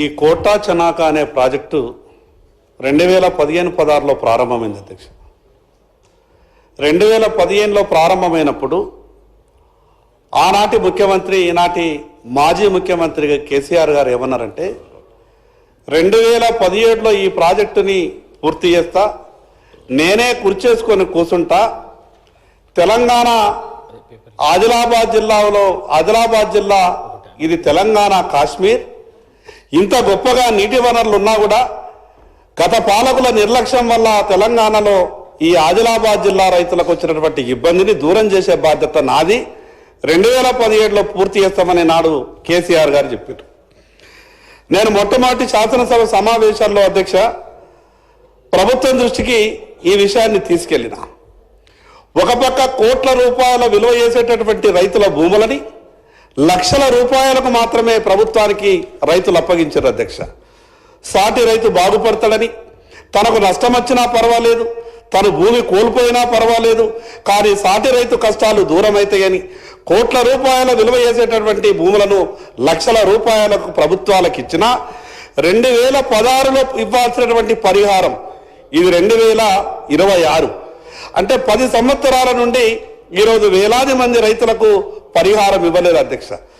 ఈ కోటా చనాక అనే ప్రాజెక్టు 2015-16లో ప్రారంభమైంది అధ్యక్ష. 2015లో ప్రారంభమైనప్పుడు ఆనాటి ముఖ్యమంత్రి ఈనాటి మాజీ ముఖ్యమంత్రిగా కేసీఆర్ గారు ఏమన్నారంటే 2017లో ఈ ప్రాజెక్టుని పూర్తి చేస్తా, నేనే కుర్చేసుకొని కూర్చుంటా, తెలంగాణ ఆదిలాబాద్ జిల్లా ఇది తెలంగాణ కాశ్మీర్, ఇంత గొప్పగా నీటి వనరులు ఉన్నా కూడా గత పాలకుల నిర్లక్ష్యం వల్ల తెలంగాణలో ఈ ఆదిలాబాద్ జిల్లా రైతులకు వచ్చినటువంటి ఇబ్బందిని దూరం చేసే బాధ్యత నాది, 2017లో పూర్తి చేస్తామని నాడు కేసీఆర్ గారు చెప్పారు. నేను మొట్టమొదటి శాసనసభ సమావేశాల్లో అధ్యక్ష ప్రభుత్వం దృష్టికి ఈ విషయాన్ని తీసుకెళ్లిన. ఒక పక్క కోట్ల రూపాయల విలువ చేసేటటువంటి రైతుల భూములని లక్షల రూపాయలకు మాత్రమే ప్రభుత్వానికి రైతులు అప్పగించారు అధ్యక్ష. సాటి రైతు బాగుపడతాడని, తనకు నష్టం వచ్చినా పర్వాలేదు, తను భూమి కోల్పోయినా పర్వాలేదు, కానీ సాటి రైతు కష్టాలు దూరమవుతాయని కోట్ల రూపాయల విలువ చేసేటటువంటి భూములను లక్షల రూపాయలకు ప్రభుత్వాలకు ఇచ్చినా 2016లో ఇవ్వాల్సినటువంటి పరిహారం ఇది 2026, అంటే 10 సంవత్సరాల నుండి ఈరోజు వేలాది మంది రైతులకు పరిహారం ఇవ్వలేదు అధ్యక్ష.